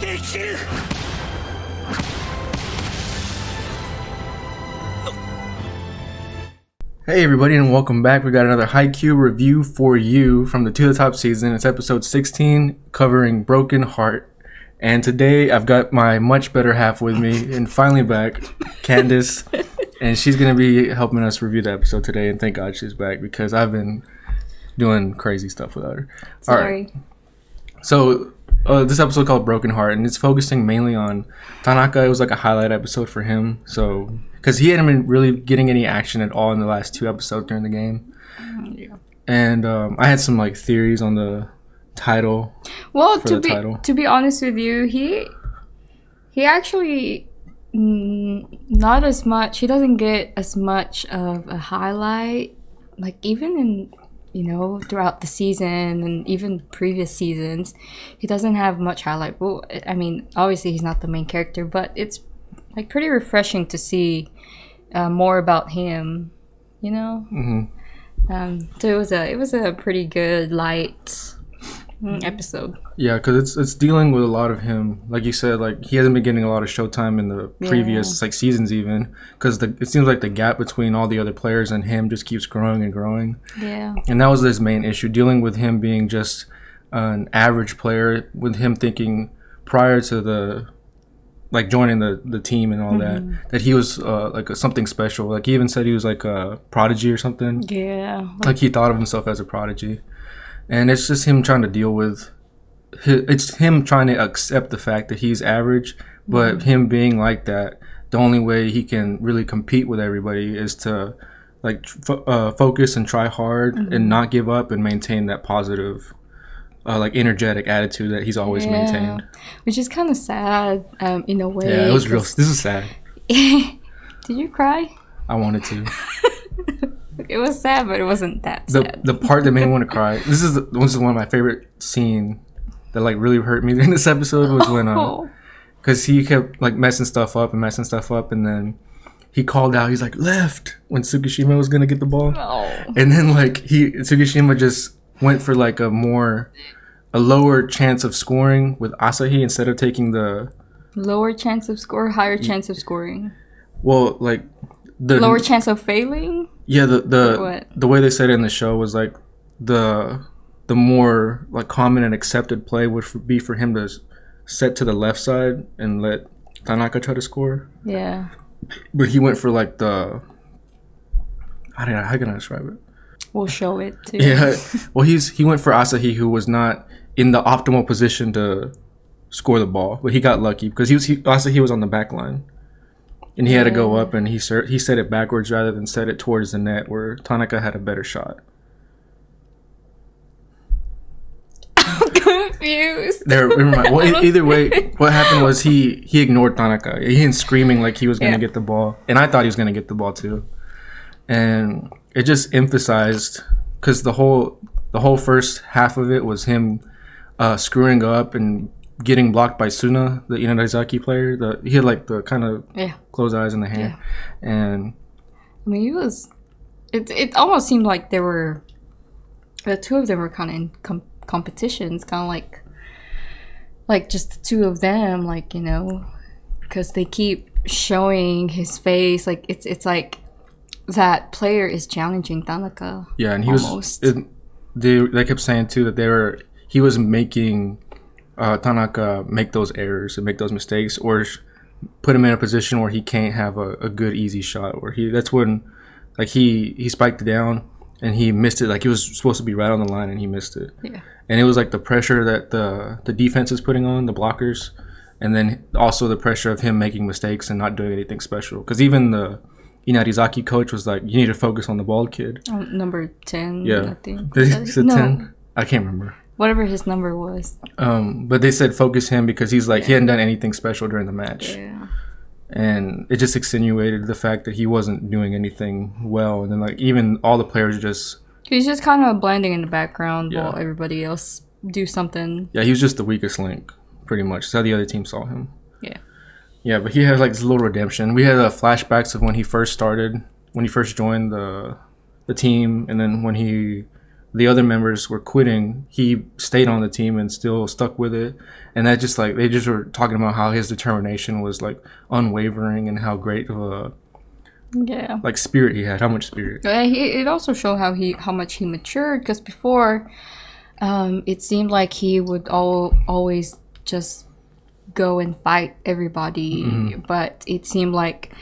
Hey everybody, and welcome back. We got another Haikyuu review for you from the To The Top season. It's episode 16, covering Broken Heart. And today I've got my much better half with me, and finally back, Candace. And she's going to be helping us review the episode today, and thank God she's back because I've been doing crazy stuff without her. Sorry. All right. So this episode called Broken Heart, and it's focusing mainly on Tanaka. It was like a highlight episode for him, so because he hadn't been really getting any action at all in the last two episodes during the game. Yeah. And I had some like theories on the title. Well, to be honest with you, he actually not as much. He doesn't get as much of a highlight, like even in throughout the season and even previous seasons, he doesn't have much highlight. Well, I mean, obviously he's not the main character, but it's like pretty refreshing to see more about him, you know. Mm-hmm. So it was a pretty good light episode. Yeah, because it's dealing with a lot of him, like you said. Like he hasn't been getting a lot of showtime in the previous like seasons, even because it seems like the gap between all the other players and him just keeps growing and growing. Yeah, and that was his main issue, dealing with him being just an average player, with him thinking prior to the like joining the team and all that he was like something special. Like he even said he was like a prodigy or something. Yeah, like he thought of himself as a prodigy. And it's just him trying to deal with it's him trying to accept the fact that he's average, but him being like that, the only way he can really compete with everybody is to like focus and try hard and not give up and maintain that positive like energetic attitude that he's always maintained, which is kind of sad in a way. Yeah, it was real. This is sad. Did you cry? I wanted to. It was sad, but it wasn't that sad. The part that made me want to cry. This is one of my favorite scenes that like really hurt me in this episode was when because he kept like messing stuff up, and then he called out. He's like left when Tsukishima was gonna get the ball, and then like Tsukishima just went for like a lower chance of scoring with Asahi instead of taking the lower chance of score, higher chance of scoring. Well, like the lower chance of failing. Yeah, the way they said it in the show was like the more like common and accepted play would be for him to set to the left side and let Tanaka try to score. Yeah. But he went for like how can I describe it? We'll show it too. Yeah. Well, he went for Asahi, who was not in the optimal position to score the ball, but he got lucky because Asahi was on the back line. And he had to go up, and he set it backwards rather than set it towards the net, where Tanaka had a better shot. I'm confused. Well, either way, what happened was he ignored Tanaka. He was screaming like he was going to get the ball, and I thought he was going to get the ball too. And it just emphasized, because the whole first half of it was him screwing up and getting blocked by Suna, the Inarizaki player. He had like the kind of closed eyes in the hair, and I mean, it almost seemed like the two of them were kind of in competitions, kind of like just the two of them, like, you know, because they keep showing his face, like it's like that player is challenging Tanaka. Yeah, and he almost. They kept saying too that he was making Tanaka make those errors and make those mistakes, or put him in a position where he can't have a good easy shot. Where that's when like he spiked it down and he missed it. Like he was supposed to be right on the line and he missed it. Yeah. And it was like the pressure that the defense is putting on the blockers, and then also the pressure of him making mistakes and not doing anything special. Because even the Inarizaki coach was like, "You need to focus on the bald kid." Number 10. Yeah. I think. He said 10? I can't remember. Whatever his number was. But they said focus him because he's like he hadn't done anything special during the match. Yeah. And it just extenuated the fact that he wasn't doing anything well. And then like even all the players he's just kind of blending in the background while everybody else do something. Yeah, he was just the weakest link, pretty much. That's how the other team saw him. Yeah. Yeah, but he had like this little redemption. We had flashbacks of when he first started, when he first joined the team, and then when he the other members were quitting, he stayed on the team and still stuck with it. And that just like, they just were talking about how his determination was like unwavering and how great of a like spirit he had. How much spirit? It also showed how much he matured, because before it seemed like he would always just go and fight everybody, but it seemed like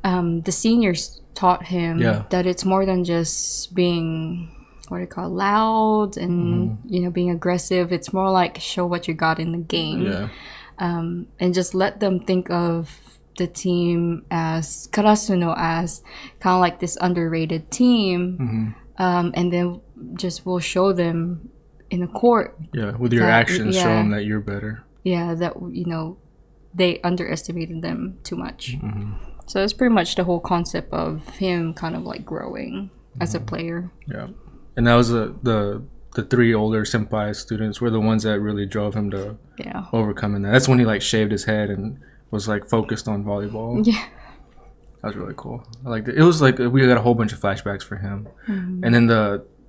the seniors taught him that it's more than just being loud and being aggressive. It's more like show what you got in the game, and just let them think of the team as Karasuno as kind of like this underrated team, and then just we'll show them in the court with your actions show them that you're better, that they underestimated them too much. So it's pretty much the whole concept of him kind of like growing as a player. And that was the 3 older senpai students were the ones that really drove him to overcoming that. That's when he like shaved his head and was like focused on volleyball. That was really cool. I liked it. It was like we got a whole bunch of flashbacks for him. And then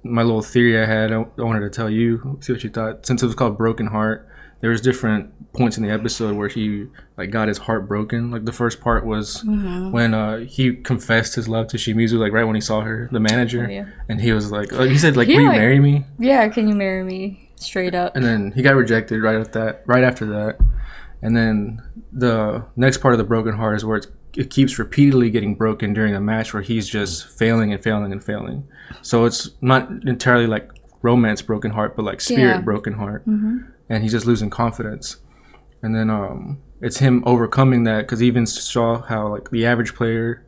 my little theory I had, I wanted to tell you, see what you thought. Since it was called Broken Heart, there was different points in the episode where he like got his heart broken. Like the first part was when he confessed his love to Shimizu, like right when he saw her, the manager, and he was like, he said like, "Will you marry me?" Yeah, can you marry me? Straight up. And then he got rejected right after that. And then the next part of the Broken Heart is where it keeps repeatedly getting broken during a match where he's just failing and failing and failing. So it's not entirely like romance broken heart, but like spirit broken heart. And he's just losing confidence. And then it's him overcoming that, because he even saw how like the average player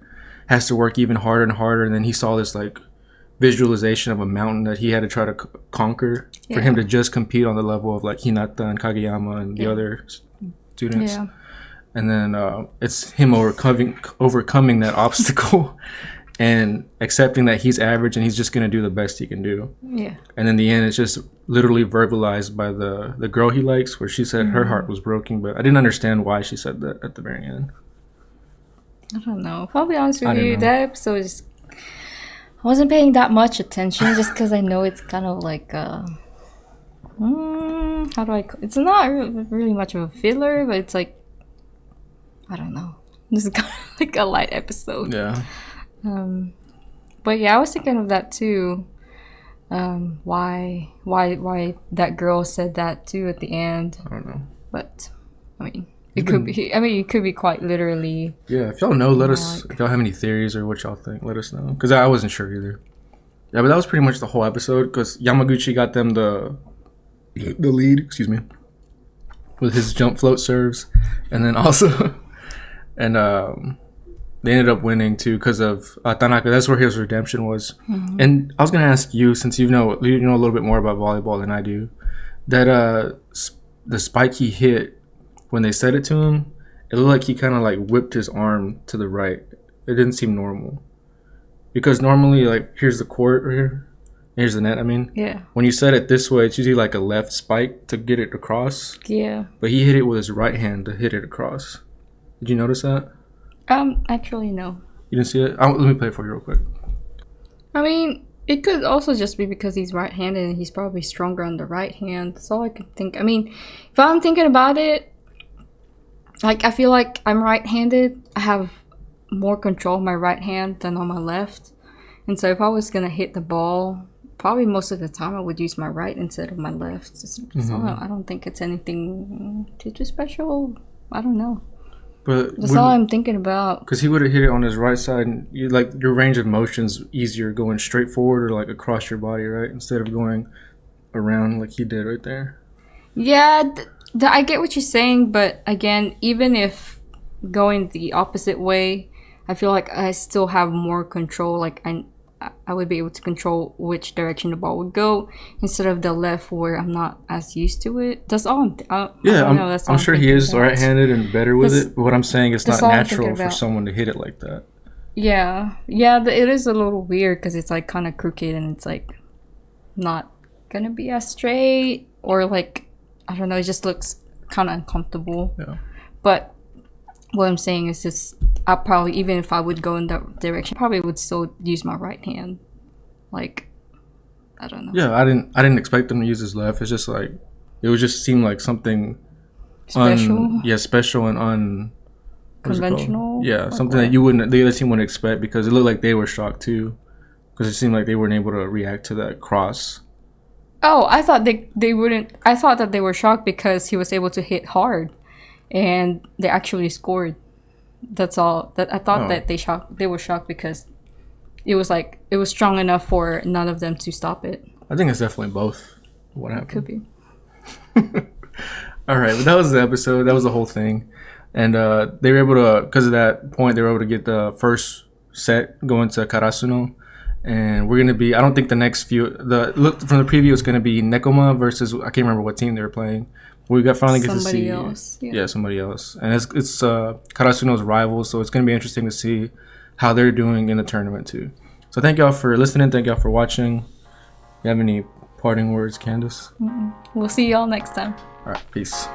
has to work even harder and harder. And then he saw this like visualization of a mountain that he had to try to conquer for him to just compete on the level of like Hinata and Kageyama and the other students. And then it's him overcoming that obstacle and accepting that he's average and he's just going to do the best he can do. And in the end, it's just literally verbalized by the girl he likes, where she said her heart was broken, but I didn't understand why she said that at the very end. I don't know. If I'll be honest with you, that episode just, I wasn't paying that much attention just because I know it's kind of like it's not really much of a filler, but it's like, I don't know, this is kind of like a light episode. But yeah, I was thinking of that too. Why that girl said that too at the end. I don't know. But I mean, it could be quite literally. Yeah, if y'all know, let us. If y'all have any theories or what y'all think, let us know. Because I wasn't sure either. Yeah, but that was pretty much the whole episode. Because Yamaguchi got them the lead. Excuse me. With his jump float serves, and then also, and they ended up winning too because of Tanaka. That's where his redemption was. And I was gonna ask you, since you know a little bit more about volleyball than I do, that the spike he hit when they set it to him, it looked like he kind of like whipped his arm to the right. It didn't seem normal, because normally like here's the court right here, here's the net. I mean, when you set it this way, it's usually like a left spike to get it across. But he hit it with his right hand to hit it across. Did you notice that? Actually, no. You didn't see it? Let me play it for you real quick. I mean, it could also just be because he's right-handed and he's probably stronger on the right hand. That's all I could think. I mean, if I'm thinking about it, like, I feel like I'm right-handed. I have more control of my right hand than on my left. And so if I was going to hit the ball, probably most of the time I would use my right instead of my left. So I don't think it's anything too special. I don't know. But that's all I'm thinking about. Because he would have hit it on his right side, and your range of motion's easier going straight forward or like across your body, right? Instead of going around like he did right there. Yeah, I get what you're saying, but again, even if going the opposite way, I feel like I still have more control. Like I would be able to control which direction the ball would go instead of the left, where I'm not as used to it. That's all. I'm sure he is right-handed and better with it. But what I'm saying is not natural for someone to hit it like that. Yeah. It is a little weird because it's like kind of crooked and it's like not gonna be as straight, or like, I don't know. It just looks kind of uncomfortable. Yeah. But what I'm saying is just, I probably, even if I would go in that direction, probably would still use my right hand. Like, I don't know. Yeah, I didn't expect him to use his left. It's just like it would just seem like something Special. special and Conventional. Yeah, something that you wouldn't, the other team wouldn't expect, because it looked like they were shocked too, because it seemed like they weren't able to react to that cross. Oh, I thought they wouldn't. I thought that they were shocked because he was able to hit hard, and they actually scored. That's all. That I thought that they were shocked because it was strong enough for none of them to stop it. I think it's definitely both. What happened? Could be. All right, but that was the episode. That was the whole thing, and they were able to, because of that point, they were able to get the first set going to Karasuno, and we're gonna be. I don't think the next few. The look from the preview is gonna be Nekoma versus, I can't remember what team they were playing. We got finally get to see somebody else. Yeah, somebody else, and it's Karasuno's rivals, so it's gonna be interesting to see how they're doing in the tournament too. So thank y'all for listening. Thank y'all for watching. You have any parting words, Candace? We'll see y'all next time. All right, peace.